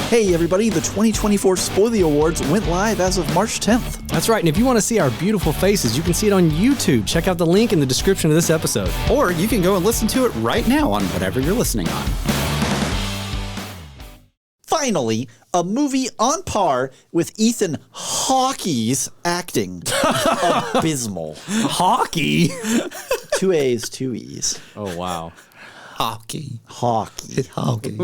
Hey everybody, the 2024 Spoiler Awards went live as of March 10th. That's right, and if you want to see our beautiful faces, you can see it on YouTube. Check out the link in the description of this episode. Or you can go and listen to it right now on whatever you're listening on. Finally, a movie on par with Ethan Hawke's acting. Abysmal. Hockey? 2 A's, 2 E's. Oh, wow. Hockey. Hockey. Hockey.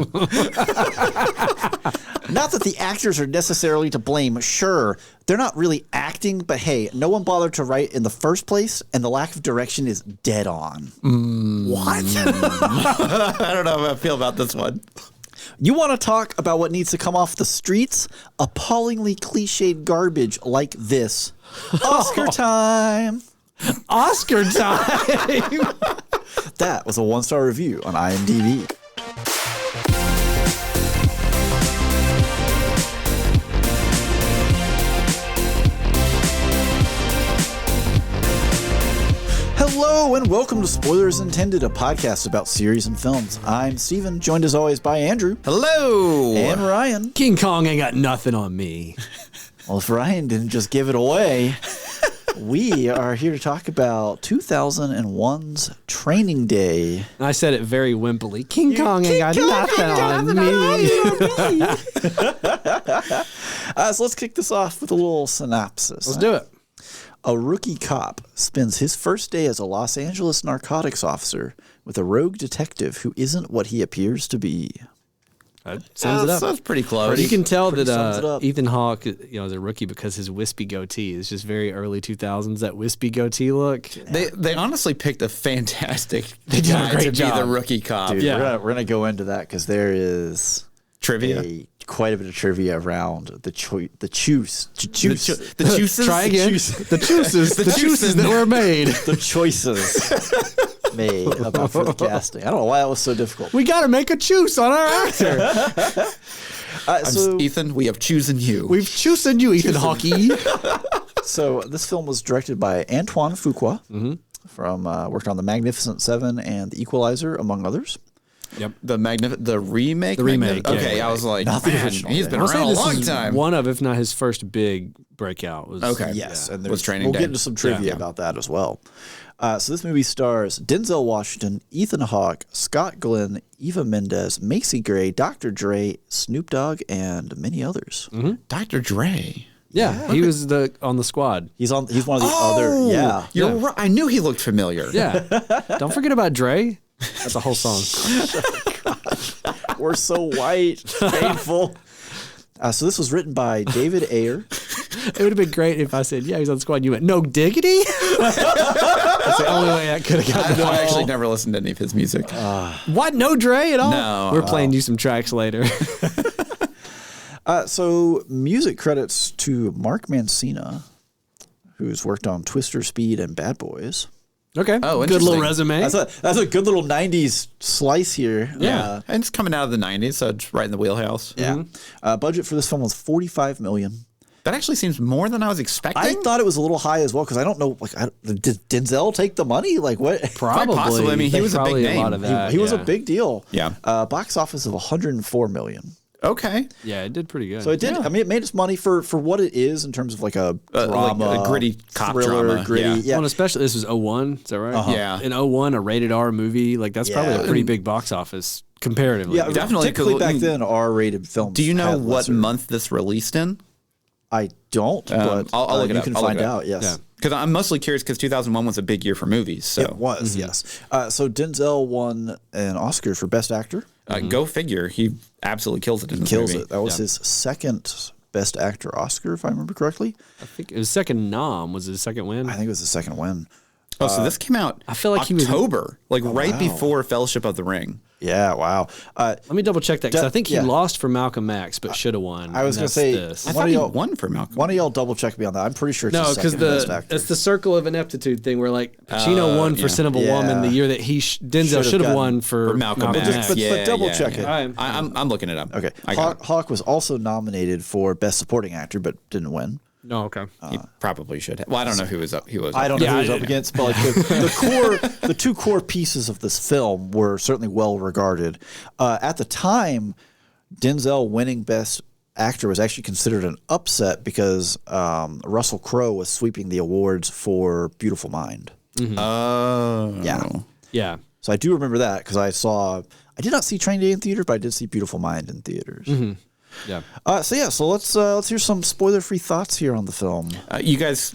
Not that the actors are necessarily to blame. Sure, they're not really acting, but hey, no one bothered to write in the first place, and the lack of direction is dead on. What? I don't know how I feel about this one. You want to talk about what needs to come off the streets? Appallingly cliched garbage like this. Oscar time. Oscar time! That was a 1-star review on IMDb. Hello and welcome to Spoilers Intended, a podcast about series and films. I'm Steven, joined as always by Andrew. Hello. And Ryan. King Kong ain't got nothing on me. Well, if Ryan didn't just give it away, we are here to talk about 2001's Training Day. I said it very wimpily. King Kong ain't got nothing on me. So let's kick this off with a little synopsis. Let's do it. A rookie cop spends his first day as a Los Angeles narcotics officer with a rogue detective who isn't what he appears to be. That sums it up. That's pretty close. You can tell sums it that up. Ethan Hawke, is a rookie because his wispy goatee is just very early 2000s. That wispy goatee look. They honestly picked a fantastic did a guy great to job. be the rookie cop. Dude, Yeah. we're gonna go into that because there is Trivia. quite a bit of trivia around the juices. Try again. The choices that were made. The choices made about for the casting. I don't know why that was so difficult. We got to make a choose on our actor. So, Ethan, we have chosen you. We've chosen you, Ethan Hawke. so this film was directed by Antoine Fuqua from worked on The Magnificent Seven and The Equalizer, among others. Yep. The remake? The remake, Okay, yeah. I was like, Not the man, original, he's yeah. been I'll say around a this long is time. one of, if not his first big breakout. Was, Okay. Yes, and Was Training we'll Day. get into some trivia about that as well. So this movie stars Denzel Washington, Ethan Hawke, Scott Glenn, Eva Mendes, Macy Gray, Dr. Dre, Snoop Dogg, and many others. Dr. Dre. Yeah, he was on the squad. He's one of the other. Yeah, You're right. I knew he looked familiar. Yeah. Don't forget about Dre. That's a whole song. we're so white, painful. So this was written by David Ayer. It would have been great if I said, yeah, he's on the squad, and you went, no diggity? That's the only way I could have gotten I actually never listened to any of his music. What? No Dre at all? No. We're playing you some tracks later. So music credits to Mark Mancina, who's worked on Twister, Speed, and Bad Boys. Okay. Oh, good little interesting. resume. That's a good little 90s slice here. Yeah. And it's coming out of the 90s, so it's right in the wheelhouse. Yeah. Budget for this film was $45 million. That actually seems more than I was expecting. I thought it was a little high as well because I don't know. Did Denzel take the money? Like what? Probably. possibly. I mean, he was a big Probably name. lot of that, He was a yeah. big deal. Yeah. Box office of $104 million. Okay. Yeah, it did pretty good. So it did. I mean, it made its money for what it is in terms of like a drama, like a gritty cop thriller, drama. gritty. Yeah. Yeah. Well, and especially, this was 01, is that right? Yeah. In 01, a rated R movie, like that's probably a pretty big box office comparatively. Yeah, Definitely, Typically 'cause back then, R-rated films. Do you know had what lesser. month this released in? I don't, but I'll look it you up. can I'll look find it up. out. Yes. Yeah. Because I'm mostly curious because 2001 was a big year for movies. So It was, yes. So Denzel won an Oscar for Best Actor. Go figure. He absolutely kills it in this Kills movie. it. That was his second Best Actor Oscar, if I remember correctly. I think it was second nom. Was his second win? I think it was the second win. Oh, so this came out I feel like he was- October, right before Fellowship of the Ring. Yeah, wow. Let me double check that because I think he yeah. lost for Malcolm X, but should have won. I was and going to say, that's this. I one thought of he y'all won for Malcolm. One of y'all double check me on that. I'm pretty sure it's No, his because second Best Actor. it's the circle of ineptitude thing where like Pacino won for yeah. Sin of a Woman the year that Denzel should have gotten- won for Malcolm Malcolm X. X. But double check it. All right. I'm looking it up. Okay. I got it. Hawk was also nominated for Best Supporting Actor, but didn't win. No, okay. He probably should have. Well, I don't know who was up. I don't know Yeah, who he was I- up against, but like the two core pieces of this film were certainly well regarded. At the time, Denzel winning Best Actor was actually considered an upset because Russell Crowe was sweeping the awards for Beautiful Mind. Oh. Yeah. So I do remember that because I did not see Training Day in theaters, but I did see Beautiful Mind in theaters. Yeah. So let's hear some spoiler-free thoughts here on the film. You guys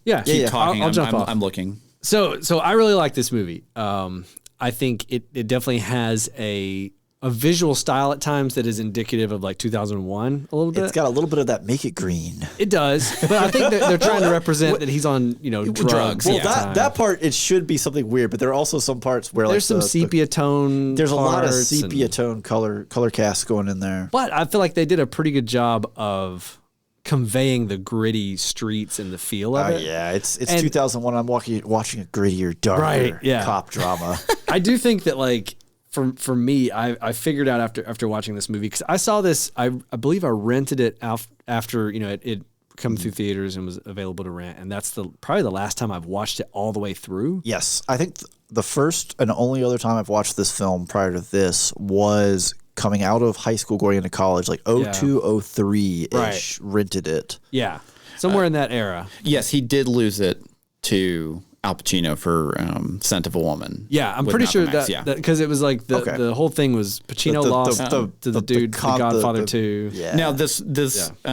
Yeah. keep talking. I'll jump off. I'm looking. So I really like this movie. I think it definitely has a visual style at times that is indicative of like 2001 a little bit. It's got a little bit of that make it green. It does, but I think they're trying to represent that he's on drugs. Well, at the time. that part it should be something weird, but there are also some parts where there's some sepia tone. There's a lot of parts sepia tone color cast going in there. But I feel like they did a pretty good job of conveying the gritty streets and the feel of it. Yeah, it's 2001. I'm watching a grittier, darker cop drama. I do think that like. For me, I figured out after watching this movie, because I saw this, I believe I rented it after it come through theaters and was available to rent, and that's probably the last time I've watched it all the way through. Yes, I think the first and only other time I've watched this film prior to this was coming out of high school, going into college, like 02, 03 ish. Rented it. Yeah, somewhere in that era. Yes, he did lose it to Al Pacino for Scent of a Woman. Yeah, I'm pretty sure that because it was like the whole thing was Pacino lost to the dude, the Godfather 2. Yeah. Now this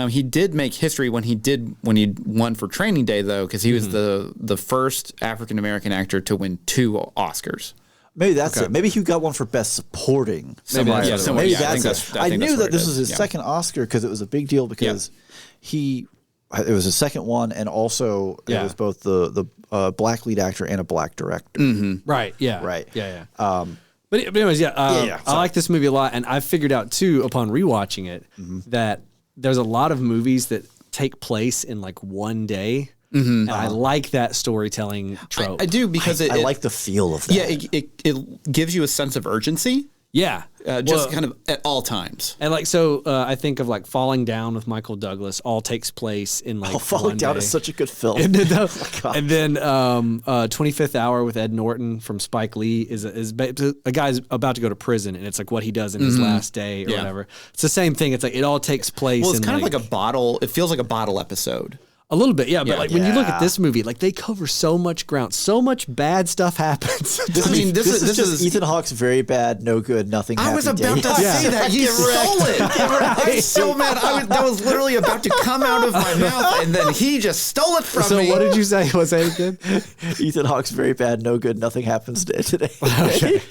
he did make history when he won for Training Day though, because he was the first African American actor to win 2 Oscars. Maybe that's it. Maybe he got one for Best Supporting. Maybe that's it. I knew that this was his second Oscar because it was a big deal because it was his second one, and also it was both the black lead actor and a black director. Mm-hmm. Right. Yeah. Right. Yeah. But anyways, I like this movie a lot, and I figured out too upon rewatching it that there's a lot of movies that take place in like one day. And I like that storytelling trope. I do because I like the feel of that. Yeah, it gives you a sense of urgency. Yeah. Kind of at all times. And like, so I think of like Falling Down with Michael Douglas all takes place in like Falling Down is such a good film. And then 25th Hour with Ed Norton from Spike Lee is a guy's about to go to prison, and it's like what he does in his last day or whatever. It's the same thing. It's like it all takes place. Well, it's kind of like a bottle. It feels like a bottle episode. A little bit, yeah. But like when you look at this movie, like they cover so much ground, so much bad stuff happens. This is just Ethan Hawke's very bad, no good, nothing. I was about to say that. You stole it. I'm so mad. That was literally about to come out of my mouth, and then he just stole it from me. So what did you say? Was that again? Ethan Hawke's very bad, no good, nothing happens today. Okay.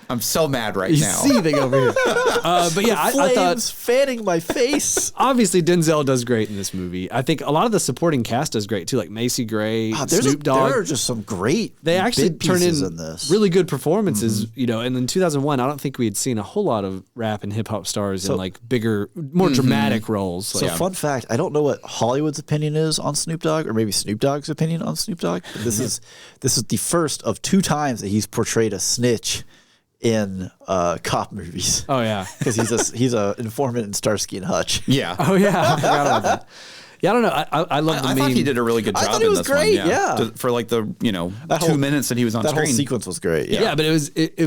I'm so mad right now. Seething over here. But yeah, I thought fanning my face. Obviously, Denzel does great in this movie. I think a lot of the supporting cast does great too, like Macy Gray, Snoop Dogg. There are just some great. They actually turn in this. really good performances, And in 2001, I don't think we had seen a whole lot of rap and hip hop stars in like bigger, more dramatic roles. So, fun fact: I don't know what Hollywood's opinion is on Snoop Dogg, or maybe Snoop Dogg's opinion on Snoop Dogg. This is the first of 2 times that he's portrayed a snitch in cop movies. Oh yeah, because he's a informant in Starsky and Hutch. Yeah. Oh yeah, I forgot about that. Yeah, I don't know. I love the meme. I thought he did a really good job in this great, one. Yeah. For like the 2 minutes that he was on that screen. That whole sequence was great. Yeah, but it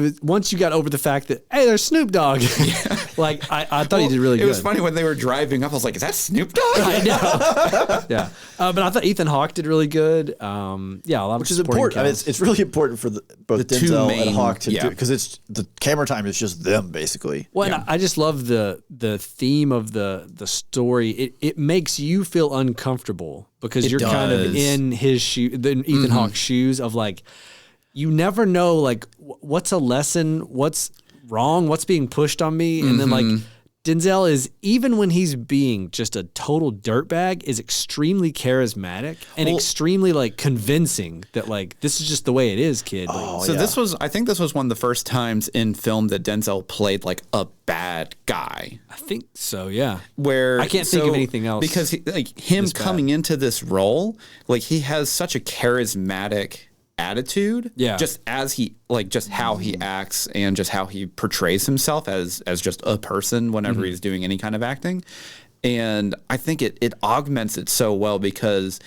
was once you got over the fact that hey, there's Snoop Dogg. Like I thought he did really good. It was funny when they were driving up. I was like, is that Snoop Dogg? I know. Yeah, but I thought Ethan Hawke did really good. A lot which is important. I mean, it's really important for both Denzel and Hawke to do because it's the camera time is just them basically. Well, and I just love the theme of the story. It makes you feel uncomfortable because you're kind of in his shoe, Ethan Hawke's shoes of like, you never know like what's a lesson, what's wrong, what's being pushed on me, and then like Denzel is, even when he's being just a total dirtbag, is extremely charismatic and extremely like convincing that like this is just the way it is, kid. I think this was one of the first times in film that Denzel played like a bad guy. I think so, yeah. Where I can't think of anything else because him coming into this role, like he has such a charismatic attitude, just as he just how he acts and just how he portrays himself as just a person whenever he's doing any kind of acting. And I think it augments it so well because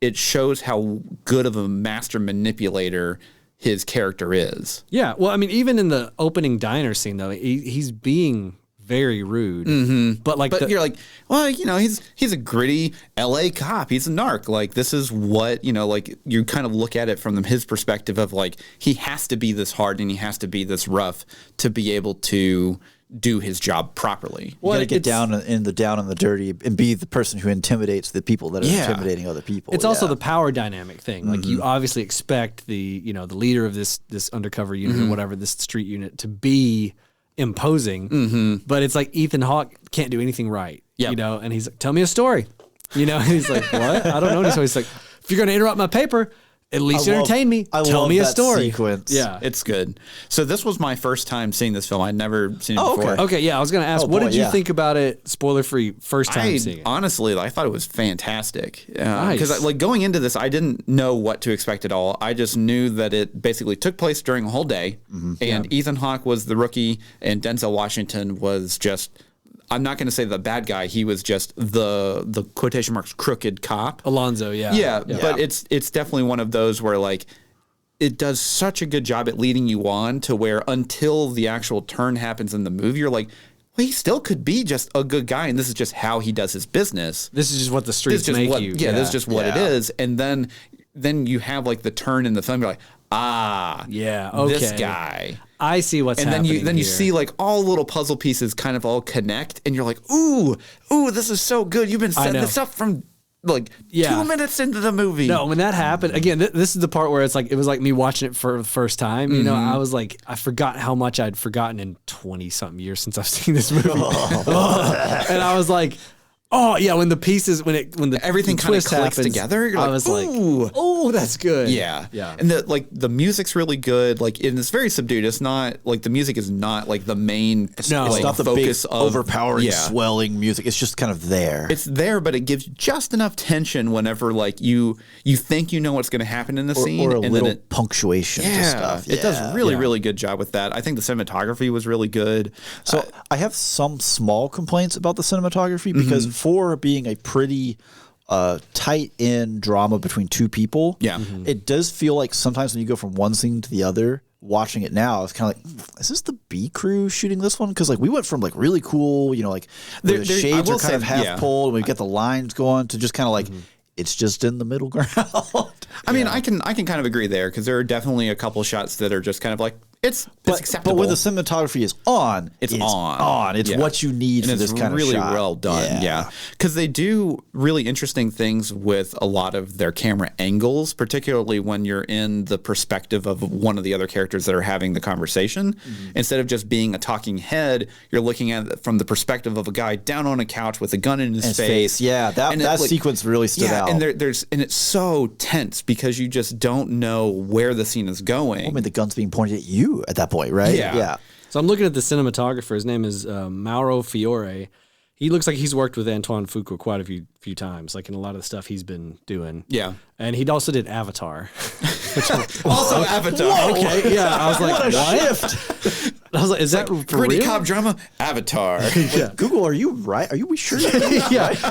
it shows how good of a master manipulator his character is. Yeah, well, I mean, even in the opening diner scene though, he's being very rude. But you're like, well, you know, he's a gritty LA cop. He's a narc. Like, this is what, you know, like, you kind of look at it from his perspective of like, he has to be this hard and he has to be this rough to be able to do his job properly. You got to get down in the dirty and be the person who intimidates the people that are intimidating other people. It's also the power dynamic thing. Like, you obviously expect the leader of this undercover unit or whatever, this street unit, to be imposing, but it's like Ethan Hawke can't do anything right. You know, and he's like, tell me a story. You know, and he's like, what? I don't know. So he's like, if you're going to interrupt my paper, at least entertain me. Tell me a story. Sequence. Yeah, it's good. So this was my first time seeing this film. I'd never seen it before. Okay, yeah. I was going to ask, what did you think about it? Spoiler free, first time seeing it. Honestly, I thought it was fantastic. Nice. Because like going into this, I didn't know what to expect at all. I just knew that it basically took place during a whole day, and Ethan Hawke was the rookie, and Denzel Washington was just. I'm not going to say the bad guy. He was just the quotation marks crooked cop. Alonzo, yeah. Yeah, but it's definitely one of those where like it does such a good job at leading you on to where until the actual turn happens in the movie, you're like, well, he still could be just a good guy, and this is just how he does his business. This is just what the streets make you. Yeah, this is just what it is. And then you have like the turn in the film. You're like, this guy. I see what's happening. And then you see like all little puzzle pieces kind of all connect, and you're like, ooh, this is so good. You've been setting this up from like 2 minutes into the movie. No, when that happened, again, this is the part where it's like, it was like me watching it for the first time. You know, I was like, I forgot how much I'd forgotten in 20 something years since I've seen this movie. And I was like, oh yeah, when the pieces, when everything kind of clicks happens, together, you're I like, was ooh. like, oh, that's good. Yeah. And the music's really good. Like, and it's very subdued. It's not like the music is not like the main. It's not the focus big, of overpowering, swelling music. It's just kind of there. It's there, but it gives just enough tension whenever like you think you know what's going to happen in the scene, or a and little then punctuation to stuff. It does really good job with that. I think the cinematography was really good. So I have some small complaints about the cinematography because for being a pretty tight-in drama between two people, it does feel like sometimes when you go from one scene to the other, watching it now, it's kind of like, is this the B crew shooting this one? Because like we went from like really cool, you know, like the shades are kind of half pulled, and we get the lines going, to just kind of like it's just in the middle ground. I mean, I can kind of agree there, because there are definitely a couple shots that are just kind of like, it's acceptable. But when the cinematography is on, it's on. It's what you need for this kind of shot. Really well done. Yeah. Because they do really interesting things with a lot of their camera angles, particularly when you're in the perspective of one of the other characters that are having the conversation. Instead of just being a talking head, you're looking at it from the perspective of a guy down on a couch with a gun in his face. Yeah, that sequence really stood out. And and it's so tense because you just don't know where the scene is going. Well, I mean, the gun's being pointed at you at that point, right? Yeah. So I'm looking at the cinematographer. His name is Mauro Fiore. He looks like he's worked with Antoine Fuqua quite a few times, like in a lot of the stuff he's been doing. Yeah. And he also did Avatar. Also Avatar. Whoa. Okay, yeah. I was like, what a shift. I was like, is that like, gritty cop drama? Avatar. Google, are you right? Are we sure?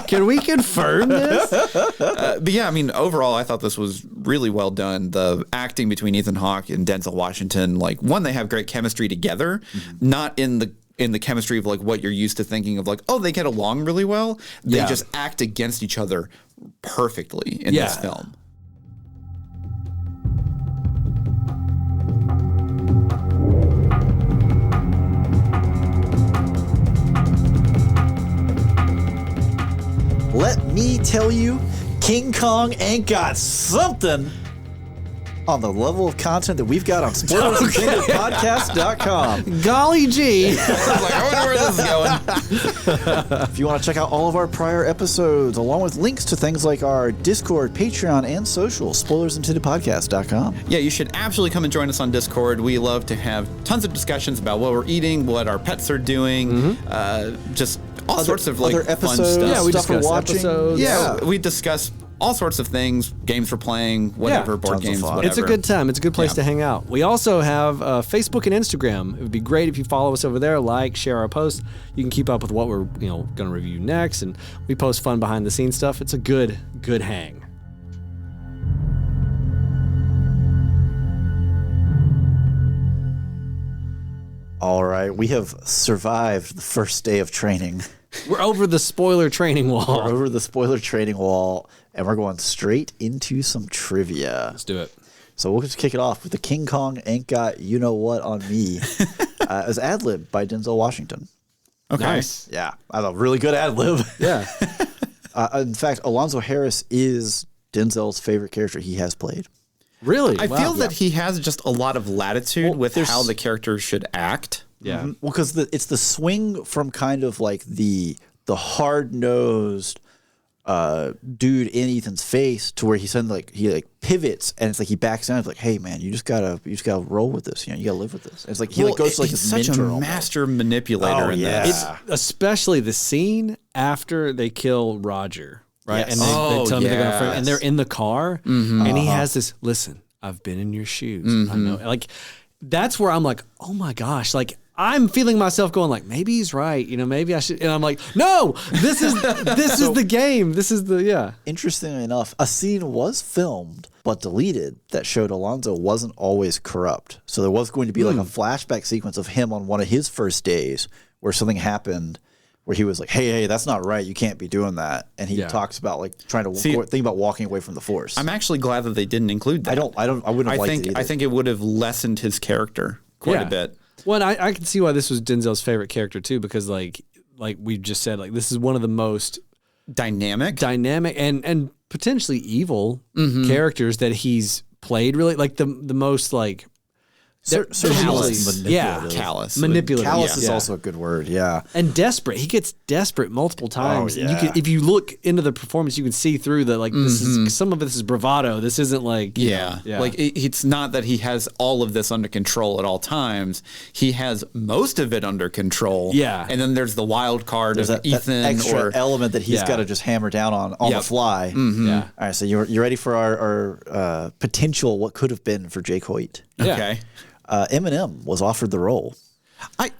Can we confirm this? But yeah, I mean, overall, I thought this was really well done. The acting between Ethan Hawke and Denzel Washington, like, one, they have great chemistry together, not in the chemistry of like what you're used to thinking of, like, oh, they get along really well. They just act against each other perfectly in this film. Let me tell you, King Kong ain't got something on the level of content that we've got on spoilersandpodcast.com. Golly gee. I was like, I wonder where this is going. If you want to check out all of our prior episodes, along with links to things like our Discord, Patreon, and social, spoilersandpodcast.com. Yeah, you should absolutely come and join us on Discord. We love to have tons of discussions about what we're eating, what our pets are doing, just all sorts of like other episodes, fun stuff. Yeah, we stuff we're discuss watching. episodes. Yeah, we discuss all sorts of things, games we're playing, whatever, board games, whatever. It's a good time. It's a good place to hang out. We also have Facebook and Instagram. It would be great if you follow us over there, like, share our posts. You can keep up with what we're going to review next, and we post fun behind the scenes stuff. It's a good hang. All right, we have survived the first day of training. We're over the spoiler training wall. We're over the spoiler training wall, and we're going straight into some trivia. Let's do it. So we'll just kick it off with the King Kong Ain't Got You Know What on Me. As ad-lib by Denzel Washington. Okay. Nice. Yeah, I thought really good ad-lib. Yeah. In fact, Alonzo Harris is Denzel's favorite character he has played. Really? I feel that he has just a lot of latitude with how the character should act. Yeah. Mm-hmm. Well, because it's the swing from kind of like the hard-nosed dude in Ethan's face to where he pivots, and it's like he backs down. It's like, hey man, you just gotta roll with this. You know, you gotta live with this. And it's like he goes to like he's his such mentor a almost. master manipulator in this. It's especially the scene after they kill Roger, right? Yes. And they tell me they're yes. going to, and they're in the car, and he has this. Listen, I've been in your shoes. I know, like that's where I'm like, oh my gosh, like. I'm feeling myself going like, maybe he's right. You know, maybe I should. And I'm like, no, this is the game. This is the. Interestingly enough, a scene was filmed but deleted that showed Alonzo wasn't always corrupt. So there was going to be like a flashback sequence of him on one of his first days where something happened where he was like, hey, that's not right. You can't be doing that. And he talks about like trying to think about walking away from the Force. I'm actually glad that they didn't include that. I wouldn't have liked it either. I think it would have lessened his character quite a bit. Well, I can see why this was Denzel's favorite character too, because like we just said, like this is one of the most dynamic and potentially evil characters that he's played. Really, like the most like. Callous. Manipulative. Callous is also a good word, yeah. And desperate. He gets desperate multiple times. Oh, And yeah. if you look into the performance, you can see through that. Like this is some of this is bravado. This isn't like like it's not that he has all of this under control at all times. He has most of it under control. Yeah, and then there's the wild card There's of Ethan that extra element that he's got to just hammer down on the fly. Yeah. All right, so you're ready for our potential what could have been for Jake Hoyt. Yeah. Okay. Eminem was offered the role. I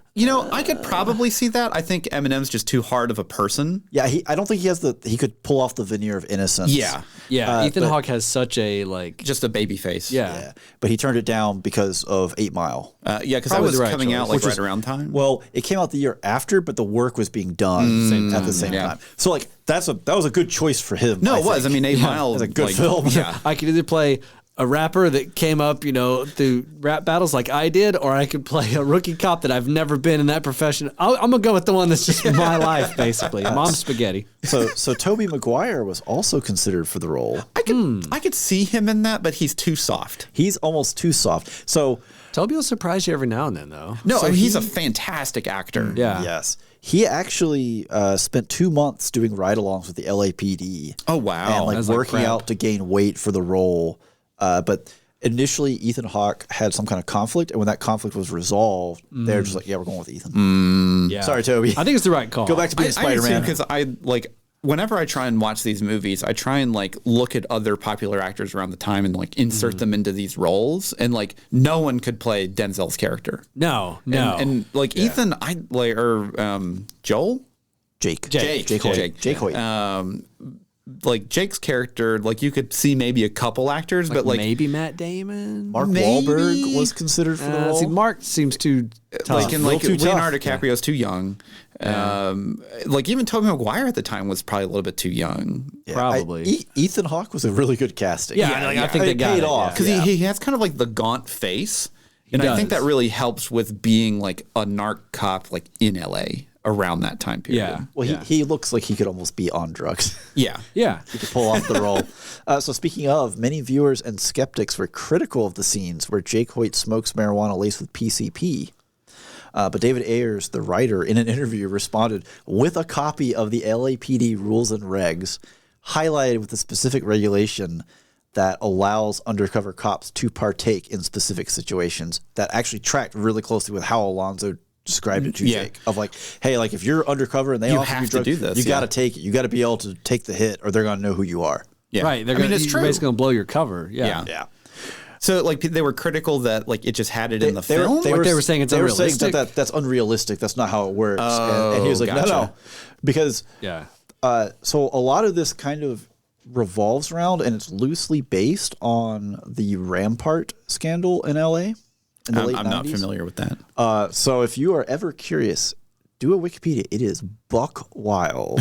could probably see that. I think Eminem's just too hard of a person. Yeah, I don't think he could pull off the veneer of innocence. Yeah. Ethan Hawke has such a like just a baby face. Yeah. But he turned it down because of 8 Mile. Because that was coming out like right around time. Well, it came out the year after, but the work was being done at the same time. So like that was a good choice for him. No, it was. I mean, 8 Mile is a good film. Yeah. I could either play a rapper that came up, through rap battles like I did, or I could play a rookie cop that I've never been in that profession. I'm gonna go with the one that's just my life, basically. Mom's spaghetti. So Tobey Maguire was also considered for the role. I could see him in that, but he's too soft. He's almost too soft. So Tobey will surprise you every now and then, though. No, he's a fantastic actor. Yeah. Yes. He actually spent 2 months doing ride-alongs with the LAPD. Oh, wow. And working out to gain weight for the role. But initially, Ethan Hawke had some kind of conflict, and when that conflict was resolved, they're just like, "Yeah, we're going with Ethan." Yeah. Sorry, Toby. I think it's the right call. Go back to being Spider-Man. Because whenever I try and watch these movies, I try and look at other popular actors around the time and insert them into these roles, and no one could play Denzel's character. No. And Ethan, Joel, Jake Hoyt. Jake's character, you could see maybe a couple actors, but maybe Matt Damon, Mark Wahlberg was considered for the role. See, Mark seems too tough. Leonardo DiCaprio's too young. Even Tobey Maguire at the time was probably a little bit too young. Yeah, probably. Ethan Hawke was a really good casting. I think they got paid off because he has kind of the gaunt face, and I think that really helps with being a narc cop in LA. Around that time period. Yeah. Well, he looks like he could almost be on drugs. Yeah. Yeah. He could pull off the role. So speaking of, many viewers and skeptics were critical of the scenes where Jake Hoyt smokes marijuana laced with PCP. But David Ayers, the writer, in an interview responded with a copy of the LAPD rules and regs, highlighted with a specific regulation that allows undercover cops to partake in specific situations that actually tracked really closely with how Alonzo described it to Jake of hey, if you're undercover and they offer you drugs, do this, you got to take it. You got to be able to take the hit, or they're going to know who you are. Yeah. Right. You're basically going to blow your cover. Yeah. So they were critical that it just had it in the film. They were saying it's unrealistic. That's unrealistic. That's not how it works. And he was like, gotcha. no, because so a lot of this kind of revolves around, and it's loosely based on the Rampart scandal in LA. in the late 90s. I'm not familiar with that. So if you are ever curious, do a Wikipedia. It is buck wild.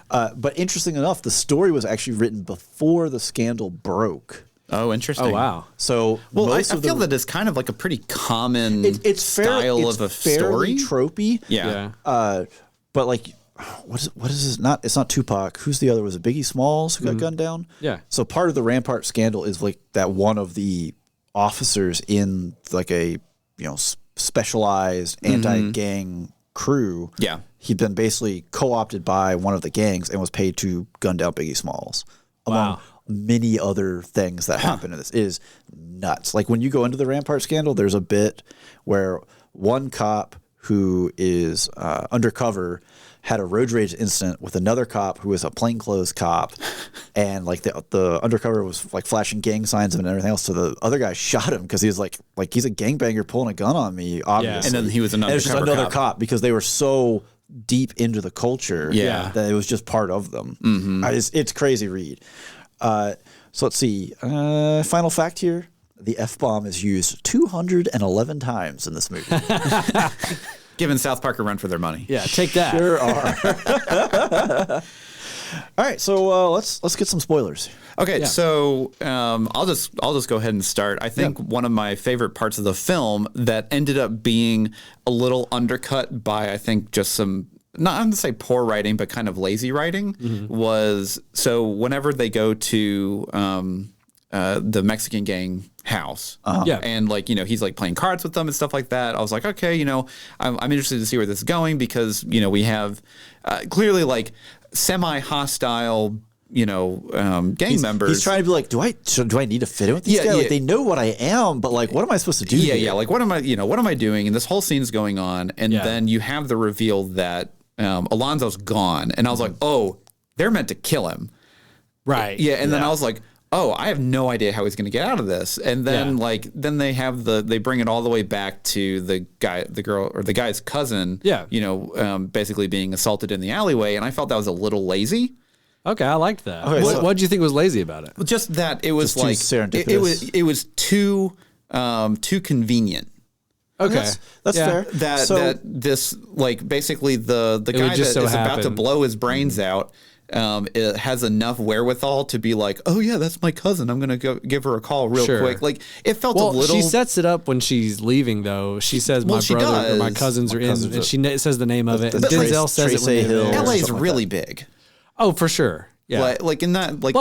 But interesting enough, the story was actually written before the scandal broke. Oh, interesting. Oh, wow. So I feel that it's kind of like a pretty common style of a story. Tropey. Yeah. But like, what is this? It's not Tupac. Who's the other? Was it Biggie Smalls who got gunned down? Yeah. So part of the Rampart scandal is like that one of the officers in like a specialized anti-gang crew. Yeah. He'd been basically co-opted by one of the gangs and was paid to gun down Biggie Smalls. Among many other things that happen in this. It is nuts. Like when you go into the Rampart scandal, there's a bit where one cop who is undercover had a road rage incident with another cop who was a plainclothes cop, and like the undercover was like flashing gang signs and everything else. So the other guy shot him because he was like he's a gangbanger pulling a gun on me, obviously. And then he was another cop because they were so deep into the culture that it was just part of them. It's crazy read. So let's see. Final fact here. The F-bomb is used 211 times in this movie. Giving South Park a run for their money. Yeah, take that. Sure are. All right, so let's get some spoilers. Okay, so I'll just go ahead and start. I think one of my favorite parts of the film that ended up being a little undercut by, I think, just some, not I'm going to say poor writing, but kind of lazy writing, was so whenever they go to the Mexican gang house, and like he's like playing cards with them and stuff like that. I was like, okay, I'm interested to see where this is going because we have clearly like semi-hostile gang members. He's trying to be like, do I need to fit in with these guys? Like, they know what I am, but like, what am I supposed to do? Yeah. Like, what am I doing? And this whole scene's going on, and then you have the reveal that Alonzo's gone, and I was like, oh, they're meant to kill him, right? Yeah, and then I was like, oh, I have no idea how he's going to get out of this. And then then they have they bring it all the way back to the guy's cousin, basically being assaulted in the alleyway. And I felt that was a little lazy. Okay, I liked that. Okay, what did you think was lazy about it? Just that it was just like serendipitous. it was too convenient. Okay, that's fair. That this like basically the guy that is about to blow his brains out. It has enough wherewithal to be like, oh yeah, that's my cousin. I'm gonna go give her a call real quick. Like it felt a little. She sets it up when she's leaving, though. She says, "My brother or my cousins are in," and she says the name of it. And Denzel says it when they're there. LA is really big. Oh, for sure. Yeah, like in that, like,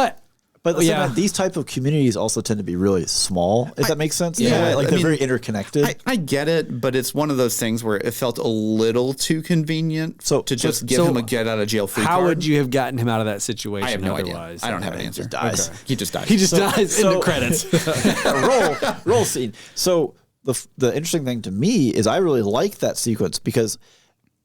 but these type of communities also tend to be really small. If that makes sense. Yeah, like they're very interconnected. I get it, but it's one of those things where it felt a little too convenient. So to just give him a get out of jail free card. How would you have gotten him out of that situation? I have no otherwise? idea. I don't have an answer. He just dies. He just dies in the credits. roll scene. So the interesting thing to me is I really like that sequence because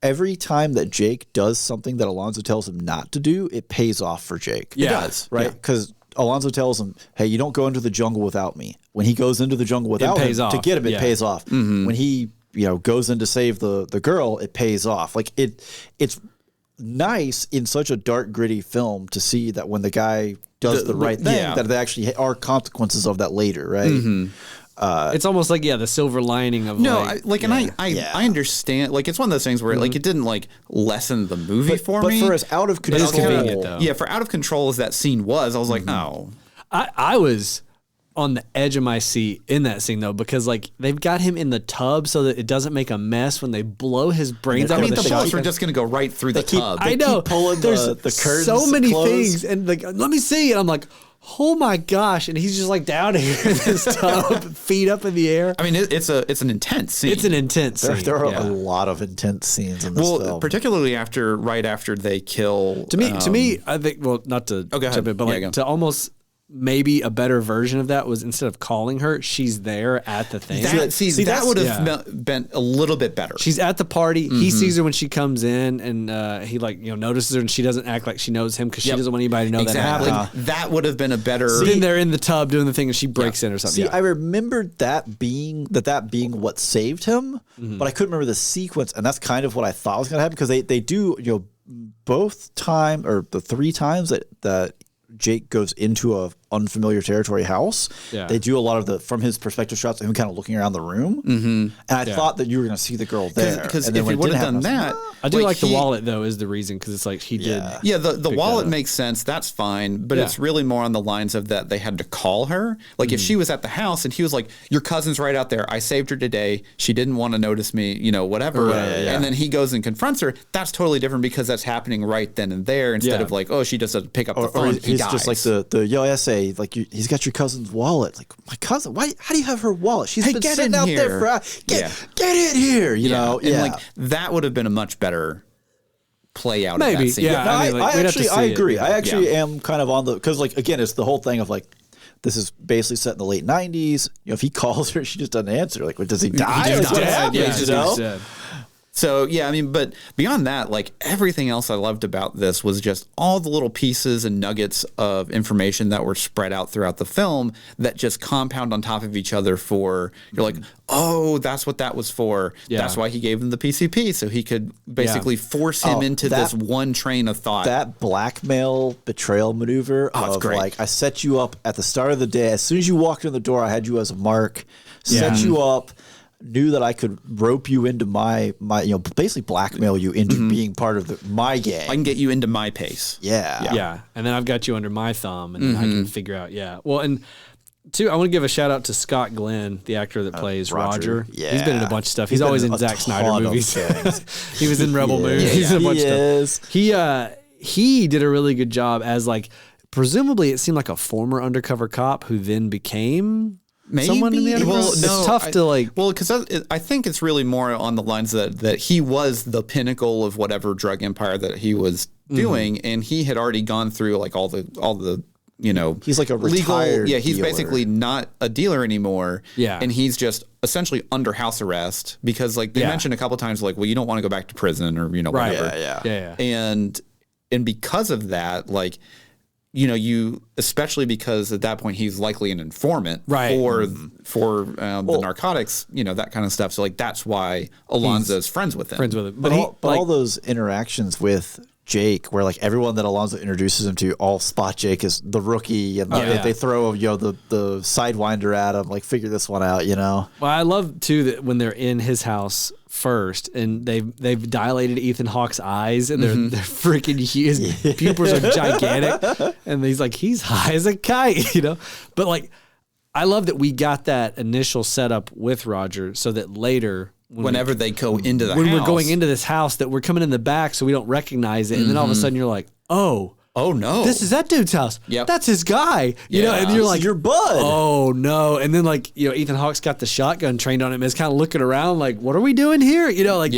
every time that Jake does something that Alonzo tells him not to do, it pays off for Jake. Yeah. It does, right? Because Alonzo tells him, hey, you don't go into the jungle without me. When he goes into the jungle without him to get him, it pays off. When he goes in to save the girl, it pays off. Like it's nice in such a dark, gritty film to see that when the guy does the right thing, that there actually are consequences of that later, right? It's almost like the silver lining of I understand. Like it's one of those things where like it didn't like lessen the movie for me. But for as out of control, for out of control as that scene was, I was like, oh. I was on the edge of my seat in that scene though, because like they've got him in the tub so that it doesn't make a mess when they blow his brains out. I mean, the bullets were just going to go right through the tub. I know. Keep pulling There's the curtains so many closed. things, and like, let me see, and I'm like, oh my gosh, and he's just like down here in this tub, feet up in the air. I mean, it's an intense scene. It's an intense scene. There are a lot of intense scenes in this film. Particularly right after they kill. To me, I think. Well, not to jump in, but like to almost. Maybe a better version of that was instead of calling her, she's there at the thing. That would have been a little bit better. She's at the party. He sees her when she comes in, and he notices her, and she doesn't act like she knows him because she doesn't want anybody to know that happened. That would have been a better. Then they're in the tub doing the thing, and she breaks in or something. I remembered that being what saved him, but I couldn't remember the sequence, and that's kind of what I thought was going to happen because they do both time or the three times that Jake goes into a unfamiliar territory house. Yeah. They do a lot of the from his perspective shots of him kind of looking around the room. And I thought that you were going to see the girl there. Because if he would have done that, I do like the wallet though is the reason because it's like he did. Yeah, the wallet makes sense. That's fine, but it's really more on the lines of that they had to call her. Like if she was at the house and he was like, "Your cousin's right out there. I saved her today. She didn't want to notice me. You know, whatever." And then he goes and confronts her. That's totally different because that's happening right then and there instead of like, oh, she just doesn't pick up the phone. He's just like the yo essay, like he's got your cousin's wallet. Like my cousin, why? How do you have her wallet? She's been sitting out there for get in here. You know, and like that would have been a much better play out. Maybe, of that scene. yeah. I agree. I actually am kind of on the because like again, it's the whole thing of like. This is basically set in the late 90s. You know, if he calls her, she just doesn't answer. Like, does he die? He's What dead. happens, you know? Dead. So, yeah, I mean, but beyond that, like everything else I loved about this was just all the little pieces and nuggets of information that were spread out throughout the film that just compound on top of each other for, you're like, oh, that's what that was for. Yeah. That's why he gave him the PCP, so he could basically force him into this one train of thought. That blackmail betrayal maneuver of great. Like, I set you up at the start of the day. As soon as you walked in the door, I had you as a mark, set you up, knew that I could rope you into my you know, basically blackmail you into being part of my gang. I can get you into my pace. Yeah. And then I've got you under my thumb and then I can figure out, Well, and two, I want to give a shout out to Scott Glenn, the actor that plays Roger. Yeah. He's been in a bunch of stuff. He's always in Zack Snyder movies. He was in Rebel movies. He's in a bunch of stuff. He did a really good job as like, presumably it seemed like a former undercover cop who then became someone in the underground. It's tough to like. Well, because I think it's really more on the lines that he was the pinnacle of whatever drug empire that he was doing, and he had already gone through like all the you know. He's like a retired legal. He's dealer. Basically not a dealer anymore. Yeah, and he's just essentially under house arrest because like they mentioned a couple times like, well, you don't want to go back to prison or you know whatever. Yeah. And because of that, like. You know, especially because at that point he's likely an informant for the narcotics, you know, that kind of stuff. So like that's why Alonzo's friends with him. But all those interactions with Jake, where like everyone that Alonzo introduces him to all spot Jake as the rookie, and they throw the sidewinder at him, like figure this one out, you know. Well, I love too that when they're in his house first, and they've dilated Ethan Hawke's eyes, and they're freaking huge. His pupils are gigantic, and he's high as a kite, you know. But like, I love that we got that initial setup with Roger, so that later. Whenever they go into the house. When we're going into this house, that we're coming in the back so we don't recognize it. And then all of a sudden you're like, oh no. This is that dude's house. Yep. That's his guy. You know, and you're like, your bud. Oh no. And then like, you know, Ethan Hawke's got the shotgun trained on him and is kind of looking around like, what are we doing here? You know, like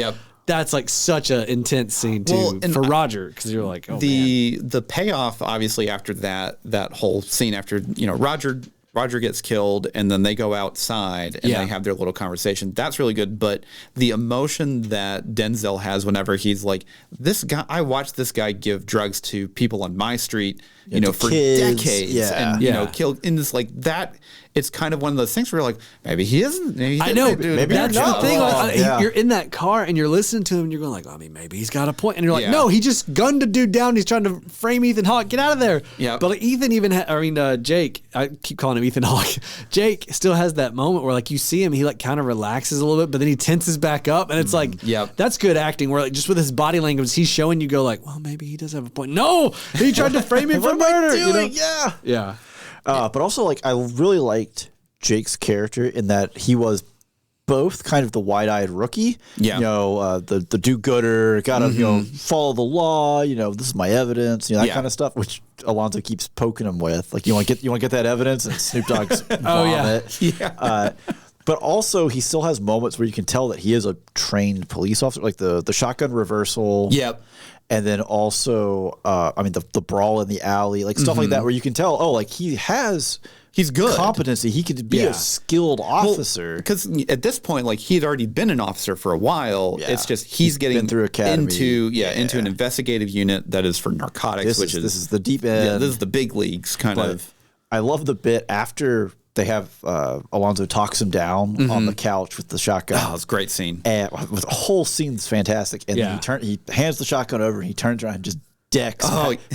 that's like such an intense scene too for Roger. Cause you're like, oh the payoff obviously after that whole scene after, you know, Roger gets killed and then they go outside and they have their little conversation. That's really good. But the emotion that Denzel has whenever he's like, this guy, I watched this guy give drugs to people on my street, you know, for decades and, you know, killed in this like that. It's kind of one of those things where you're like, maybe he isn't. Maybe I know. Maybe that's the thing. Like, you're in that car and you're listening to him and you're going like, I mean, maybe he's got a point. And you're like, no, he just gunned a dude down. He's trying to frame Ethan Hawke. Get out of there. Yeah. But like Ethan Jake, I keep calling him Ethan Hawke. Jake still has that moment where like you see him, he like kind of relaxes a little bit, but then he tenses back up. And it's like, that's good acting where like just with his body language, he's showing you go like, well, maybe he does have a point. No, he tried to frame him for murder. You know? Yeah. But also like, I really liked Jake's character in that he was both kind of the wide-eyed rookie, you know, the do-gooder, gotta you know, follow the law, you know, this is my evidence, you know, that kind of stuff, which Alonzo keeps poking him with, like you want to get that evidence, and Snoop Dogg's vomit. But also he still has moments where you can tell that he is a trained police officer, like the shotgun reversal. And then also, I mean, the brawl in the alley, like stuff like that, where you can tell, like he's good competency. He could be a skilled officer. Because at this point, like he had already been an officer for a while. It's just he's getting been through academy. into an investigative unit that is for narcotics, this is the deep end. Yeah, this is the big leagues kind of. I love the bit after they have Alonzo talks him down on the couch with the shotgun. Oh, it's a great scene. And the whole scene's fantastic. And then he hands the shotgun over and he turns around and just decks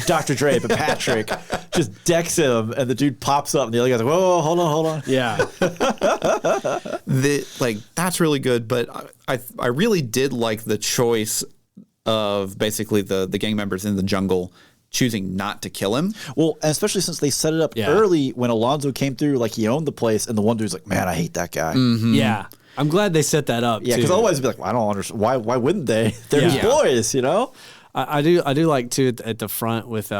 Dr. Dre, but Patrick just decks him, and the dude pops up, and the other guy's like, whoa, hold on. Yeah. That's really good, but I really did like the choice of basically the gang members in the jungle choosing not to kill him. Well, and especially since they set it up early when Alonzo came through, like he owned the place, and the one dude's like, man, I hate that guy. Mm-hmm. Yeah. I'm glad they set that up. Yeah, because otherwise it'd be like, well, I don't understand. Why wouldn't they? They're his boys, you know? I do like too at the front with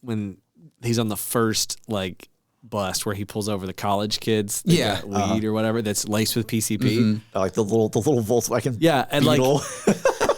when he's on the first like bus where he pulls over the college kids that got weed or whatever that's laced with PCP. Mm-hmm. Like the little Volkswagen. Yeah, and Beetle.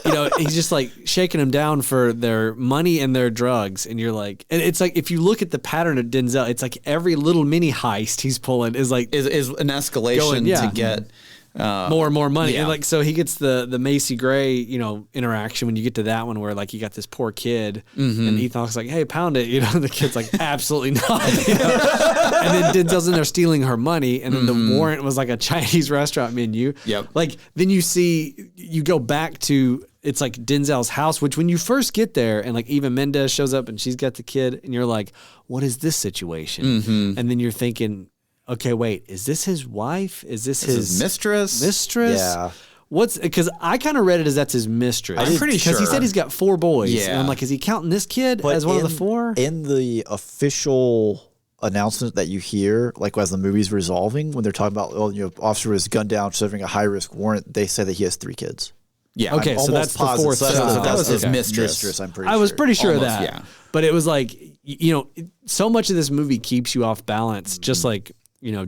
like he's just like shaking them down for their money and their drugs, and you're like, and it's like if you look at the pattern of Denzel, it's like every little mini heist he's pulling is like is an escalation to get more and more money. And like so he gets the Macy Gray, interaction when you get to that one where like you got this poor kid and Ethan Hawke's like, hey, pound it, the kid's like, absolutely not. And then Denzel's in there stealing her money, and then the warrant was like a Chinese restaurant menu. Yep. Like then you go back to it's like Denzel's house, which when you first get there and like Eva Mendes shows up and she's got the kid and you're like, what is this situation? And then you're thinking, okay, wait, is this his wife? Is this his mistress? Yeah. Because I kind of read it as that's his mistress. I'm pretty sure. Because he said he's got 4 boys. Yeah. And I'm like, is he counting this kid as one of the 4? In the official announcement that you hear, like as the movie's resolving, when they're talking about, officer was gunned down serving a high-risk warrant, they say that he has 3 kids. Yeah. Okay, so that's the 4th. So that was his mistress. I'm pretty sure. I was pretty sure of that. Yeah. But it was like, so much of this movie keeps you off balance, just like,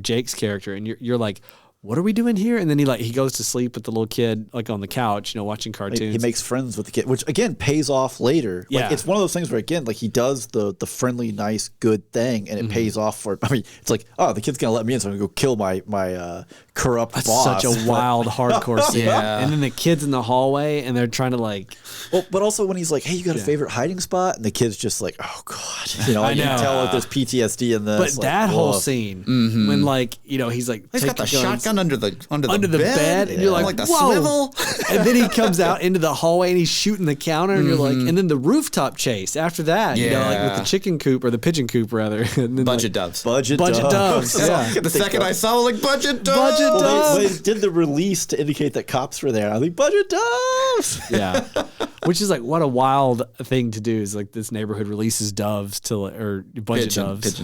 Jake's character. And you're like, what are we doing here? And then he goes to sleep with the little kid, like on the couch, watching cartoons. He makes friends with the kid, which again pays off later. Yeah. Like, it's one of those things where again, like he does the friendly, nice, good thing, and it pays off for. I mean, it's like, oh, the kid's gonna let me in, so I'm gonna go kill my corrupt boss. Such a wild, hardcore scene. Yeah. And then the kid's in the hallway, and they're trying to like. Well, but also when he's like, hey, you got a favorite hiding spot, and the kid's just like, oh god, I you know. can tell if there's PTSD in this. But like, that whole whoa. scene when he's like, He's got the shotgun under the bed, and you're like the whoa. swivel. And then he comes out into the hallway and he's shooting the counter, and you're like, and then the rooftop chase after that, like with the chicken coop or the pigeon coop rather. And then Budget doves. Budget doves. Yeah. The second I saw, I was like, budget doves. Budget doves. They did the release to indicate that cops were there. I think budget doves. Yeah. Which is like what a wild thing to do is like this neighborhood releases doves budget doves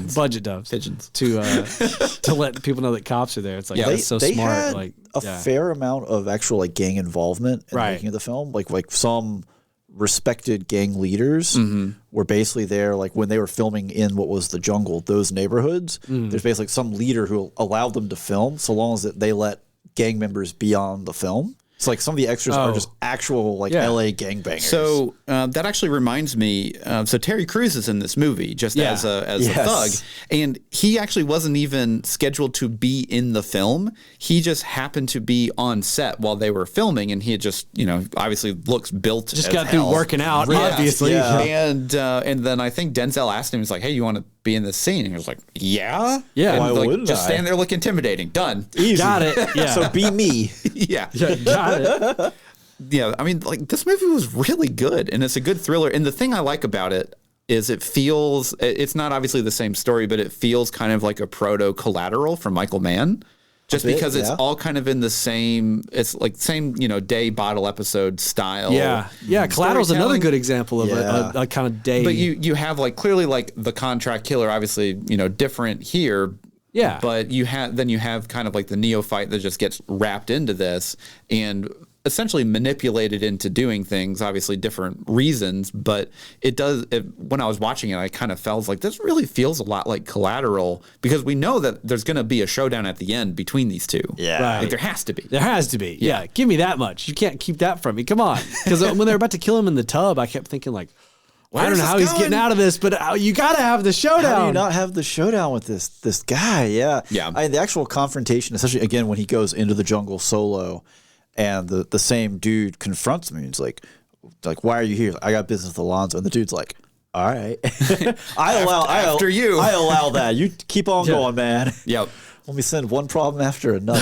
to let people know that cops are there. It's like that's so they smart. Had like a fair amount of actual like gang involvement in making of the film. Like some respected gang leaders were basically there. Like when they were filming in what was the jungle, those neighborhoods. There's basically some leader who allowed them to film so long as they let gang members be on the film. It's like some of the extras are just actual like LA gangbangers. So that actually reminds me. So Terry Crews is in this movie just as a thug, and he actually wasn't even scheduled to be in the film. He just happened to be on set while they were filming, and he had just obviously looks built. Just as got through working out, obviously. Yeah. And then I think Denzel asked him, he's like, "Hey, you want to be in this scene?" And he was like, "Yeah." And why wouldn't just I? stand there, look intimidating. Done. Easy. Got it. Yeah. So be me. Yeah. Got it. Yeah, I mean, like this movie was really good, and it's a good thriller. And the thing I like about it is it's not obviously the same story, but it feels kind of like a proto Collateral from Michael Mann, just because it's all kind of in the same, it's like same, day bottle episode style. Yeah. Collateral's another good example of a kind of day. But you have like clearly like the contract killer, obviously, different here. Yeah. But you have kind of like the neophyte that just gets wrapped into this and essentially manipulated into doing things, obviously different reasons, but when I was watching it, I kind of felt like this really feels a lot like Collateral because we know that there's going to be a showdown at the end between these two. Yeah. Right. Like there has to be. There has to be. Yeah. Give me that much. You can't keep that from me. Come on. Because when they were about to kill him in the tub, I kept thinking like, I don't know how he's getting out of this, but you got to have the showdown. How do you not have the showdown with this guy? Yeah. Yeah. The actual confrontation, especially again when he goes into the jungle solo and the same dude confronts him. He's like, why are you here? I got business with Alonzo. And the dude's like, all right. I allow you. I allow that. You keep on going, man. Yep. When we send one problem after another.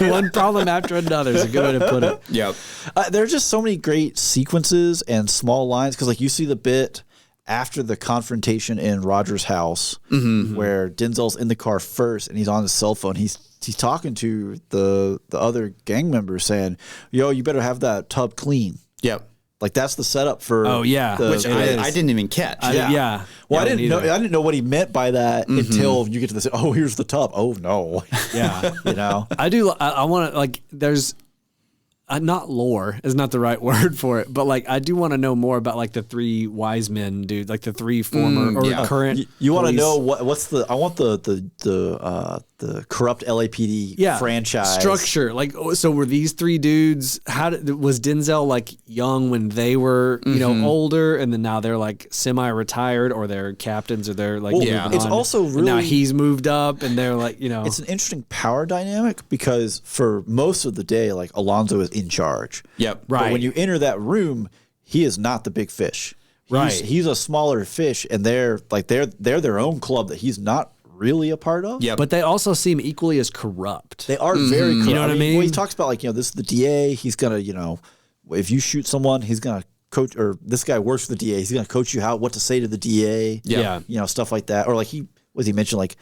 One problem after another is a good way to put it. Yep. There are just so many great sequences and small lines because, like, you see the bit after the confrontation in Roger's house where Denzel's in the car first and he's on his cell phone. He's talking to the other gang members saying, "Yo, you better have that tub clean." Yep. Like that's the setup for. Oh yeah, which I didn't even catch. Well, I didn't know what he meant by that until you get to this. Oh, here's the tub. Oh no. Yeah. You know. I want to like. There's. Not lore is not the right word for it, but like I do want to know more about like the three wise men, dude, like the three former or current. You want to know what's the? I want the corrupt LAPD franchise structure. Like, so were these three dudes? Was Denzel like young when they were older, and then now they're like semi-retired, or they're captains, or they're like it's on. Also really and now he's moved up, and they're like It's an interesting power dynamic because for most of the day, like Alonzo is in charge. Yep. Right. But when you enter that room, he is not the big fish. He's a smaller fish, and they're their own club that he's not really a part of. Yeah. But they also seem equally as corrupt. They are very corrupt. You know what I mean? Well, he talks about like, this is the DA. He's gonna, if you shoot someone, he's gonna coach, or this guy works for the DA. He's gonna coach you what to say to the DA. Yeah. Stuff like that. Or like he mentioned like,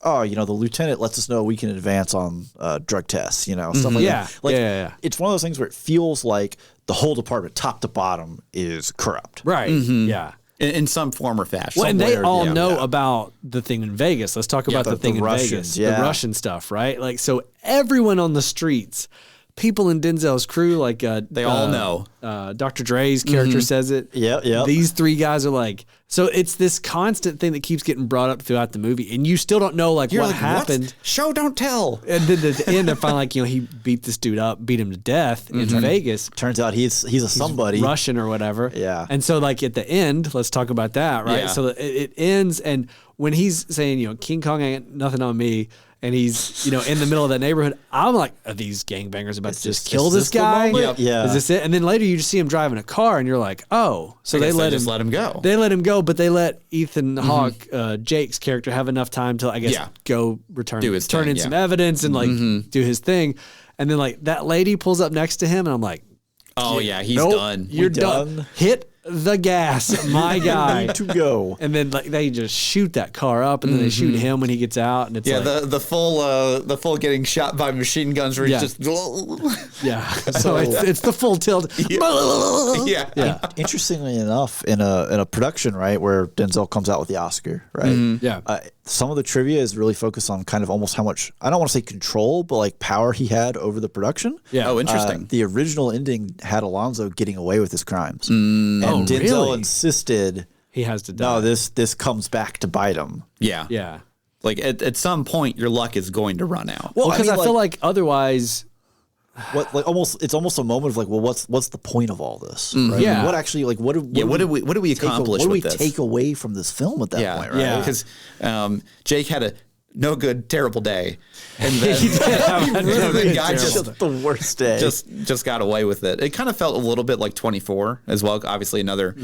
oh, the lieutenant lets us know we can advance on drug tests, stuff like that. Like, it's one of those things where it feels like the whole department, top to bottom, is corrupt. Right. Yeah. In some form or fashion. Well, and they all know about the thing in Vegas. Let's talk about the thing in Russians, Vegas, the Russian stuff, right? Like, so everyone on the streets, people in Denzel's crew, like they all know. Dr. Dre's character says it. Yeah. These three guys are like, so it's this constant thing that keeps getting brought up throughout the movie, and you still don't know what happened. Show don't tell. And then at the end, they're finally like, he beat this dude up, beat him to death in Vegas. Turns out he's a somebody, Russian or whatever. Yeah. And so like at the end, let's talk about that, right? Yeah. So it ends, and when he's saying, King Kong ain't nothing on me, and he's, in the middle of that neighborhood, I'm like, are these gangbangers about to just kill this guy? Yep. Yeah. Is this it? And then later you just see him driving a car, and you're like, oh, so they let him go. They let him go, but they let Ethan Hawke, Jake's character, have enough time to, I guess, go turn in some evidence and like do his thing. And then like that lady pulls up next to him, and I'm like, oh yeah, he's done. You're done. Hit the gas, my guy. Need to go. And then like they just shoot that car up, and then they shoot him when he gets out, and it's the full getting shot by machine guns where he's just So it's the full tilt. Yeah. Interestingly enough, in a production, right, where Denzel comes out with the Oscar, right? Some of the trivia is really focused on kind of almost how much, I don't want to say control, but like power he had over the production. Yeah. Oh, interesting. The original ending had Alonzo getting away with his crimes. And Denzel insisted he has to die. No, this comes back to bite him. Yeah. Yeah. Like at some point your luck is going to run out. Well, because I feel like otherwise it's almost a moment of like, well, what's the point of all this? Right? Yeah. What actually like what do we accomplish what do we with this? take away from this film at that point, right? Yeah. Because Jake had a no good, terrible day. And then the guy just the worst day. Just got away with it. It kind of felt a little bit like 24 as well. Obviously another,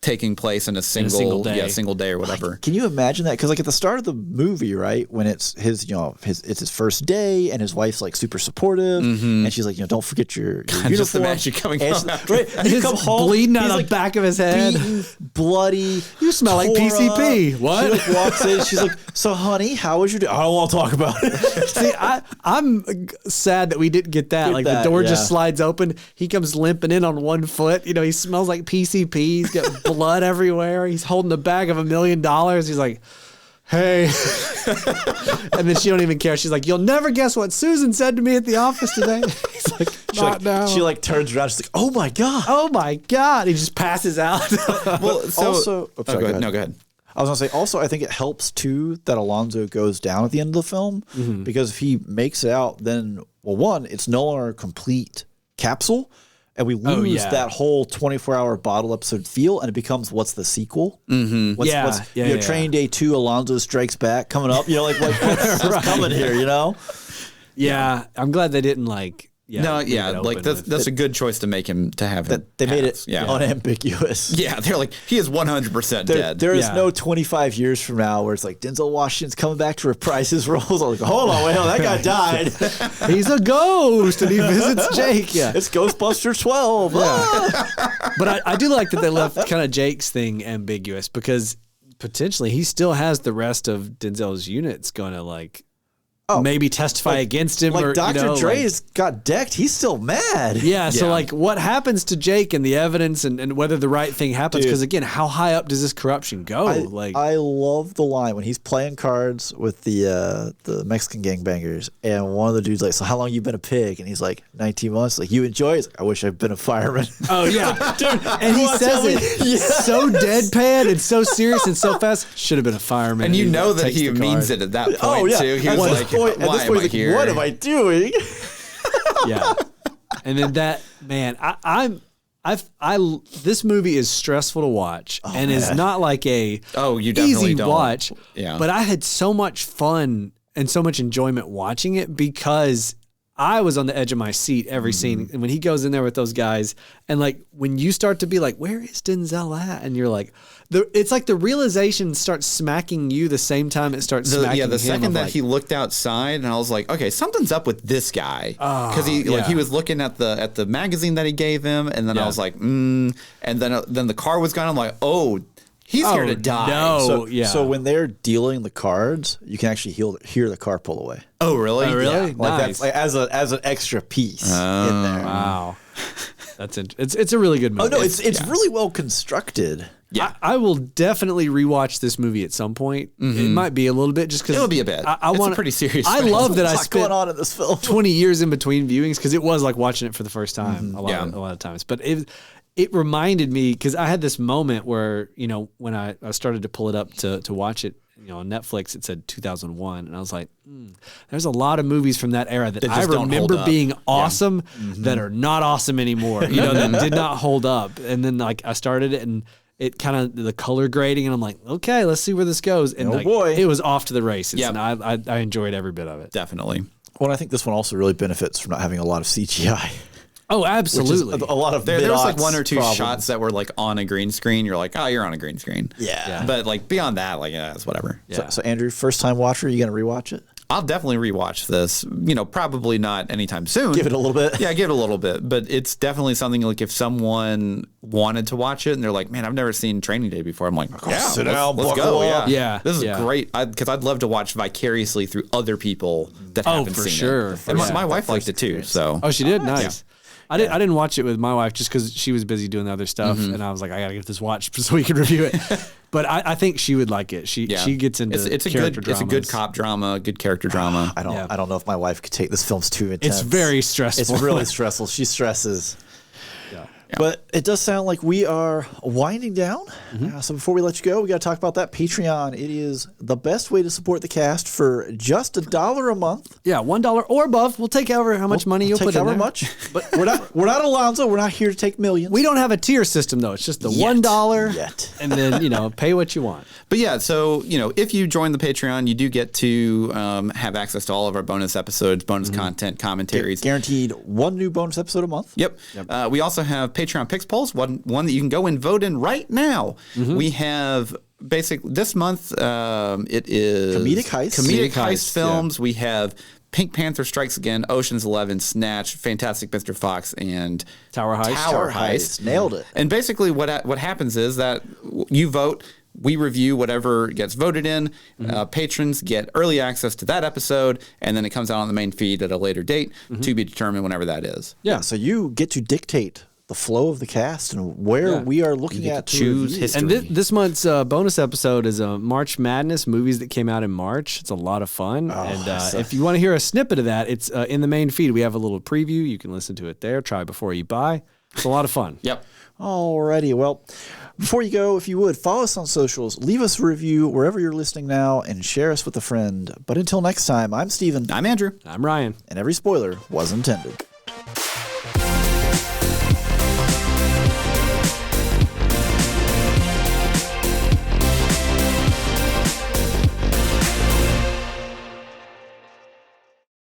taking place in a single day or whatever. Can you imagine that? Because like at the start of the movie, right, when it's his, it's his first day, and his wife's like super supportive, and she's like, don't forget your uniform. Just imagine coming home after. Right, he come home, bleeding out the back of his head, beaten, bloody. You smell like PCP. What? She like walks in. She's like, so honey, how was your day? I don't want to talk about it. See, I'm sad that we didn't get that. Like the door just slides open. He comes limping in on one foot. He smells like PCP. He's got blood everywhere. He's holding the bag of $1 million. He's like, hey. And then she don't even care. She's like, you'll never guess what Susan said to me at the office today. He's like, now. She like turns around. She's like, oh my God. Oh my God. He just passes out. Well, so, also, go ahead. No, go ahead. I was going to say, also, I think it helps, too, that Alonzo goes down at the end of the film, because if he makes it out, then, well, one, it's no longer a complete capsule, and we lose that whole 24-hour bottle episode feel, and it becomes, what's the sequel? Training Day 2, Alonzo Strikes Back coming up, what's coming here, Yeah, I'm glad they didn't, like that's a good choice to make him to have him. They made it unambiguous. Yeah, they're like, he is 100% dead. There is no 25 years from now where it's like Denzel Washington's coming back to reprise his roles. I'm like, hold on, wait, that guy died. He's a ghost and he visits Jake. Yeah, it's Ghostbusters 12. But I do like that they left kind of Jake's thing ambiguous, because potentially he still has the rest of Denzel's units going to like maybe testify against him. Like or, Dr. Dre's got decked. He's still mad. Yeah. So like what happens to Jake and the evidence and whether the right thing happens? Because again, how high up does this corruption go? I love the line when he's playing cards with the Mexican gangbangers, and one of the dudes like, so how long you been a pig? And he's like, 19 months. Like, you enjoy it? He's like, I wish I'd been a fireman. Oh yeah. Dude, and he says it so deadpan and so serious and so fast. Should have been a fireman. And you know that he means it at that point too. He was like, why am I here? What am I doing? Yeah. And then that, man, this movie is stressful to watch and is not like a you definitely easy don't. watch. Yeah. But I had so much fun and so much enjoyment watching it because I was on the edge of my seat every scene. And when he goes in there with those guys, and like when you start to be like, where is Denzel at? And you're like, it's like the realization starts smacking you the same time it starts smacking him. The second that he looked outside, and I was like, okay, something's up with this guy, because he was looking at the magazine that he gave him, and then I was like, and then the car was gone. I'm like, he's here to die. No, so when they're dealing the cards, you can actually hear the car pull away. Oh, really? Oh, really? Yeah. Like nice. that's like as an extra piece in there. Wow. It's a really good movie. Oh no, it's really well constructed. Yeah, I will definitely rewatch this movie at some point. It might be a little bit just because it'll be a bit. I want a pretty serious. I love that I spent going on in this film. 20 years in between viewings, because it was like watching it for the first time a lot of times. But it reminded me, because I had this moment where, when I started to pull it up to watch it, on Netflix, it said 2001, and I was like, there's a lot of movies from that era that I remember being awesome that are not awesome anymore. That did not hold up. And then like I started it, and it kind of the color grading, and I'm like, okay, let's see where this goes. And it was off to the races. Yeah, and I enjoyed every bit of it. Definitely. Well, I think this one also really benefits from not having a lot of CGI. Oh, absolutely. A lot of there was like one or two shots that were like on a green screen. You're like, you're on a green screen. Yeah. But like beyond that, like, it's whatever. Yeah. So Andrew, first time watcher, you gonna rewatch it? I'll definitely rewatch this. Probably not anytime soon. Give it a little bit. Yeah, give it a little bit. But it's definitely something like if someone wanted to watch it and they're like, man, I've never seen Training Day before. I'm like, sit down, let's go. Yeah. This is great. Because I'd love to watch vicariously through other people that haven't seen sure. it. And my wife liked it too. So. Oh, she did? Nice. I didn't watch it with my wife just because she was busy doing other stuff, and I was like, I gotta get this watched so we can review it. But I think she would like it. She gets into it's a good cop drama, good character drama. I don't know if my wife could take this. Film's too intense. It's very stressful. It's really stressful. She stresses. But it does sound like we are winding down. So before we let you go, we got to talk about that Patreon. It is the best way to support the cast for just $1 a month. Yeah, $1 or above. We'll take however how much money you'll put in there. However much. But we're not Alonzo. We're not here to take millions. We don't have a tier system though. It's just the $1 yet. And then pay what you want. But yeah, so if you join the Patreon, you do get to have access to all of our bonus episodes, bonus content, commentaries. Guaranteed one new bonus episode a month. Yep. We also have Patreon Picks Polls, one that you can go and vote in right now. We have this month it is comedic heist films. Yeah. We have Pink Panther Strikes Again, Ocean's 11, Snatch, Fantastic Mr. Fox, and Tower Heist. Nailed it. And basically what happens is that you vote. We review whatever gets voted in. Patrons get early access to that episode, and then it comes out on the main feed at a later date to be determined whenever that is. Yeah, so you get to dictate the flow of the cast and where we are looking at to choose history. And this month's bonus episode is March Madness, movies that came out in March. It's a lot of fun. If you want to hear a snippet of that, it's in the main feed. We have a little preview. You can listen to it there. Try before you buy. It's a lot of fun. Yep. Alrighty, well, before you go, if you would, follow us on socials, leave us a review wherever you're listening now, and share us with a friend. But until next time, I'm Steven. I'm Andrew. I'm Ryan. And every spoiler was intended.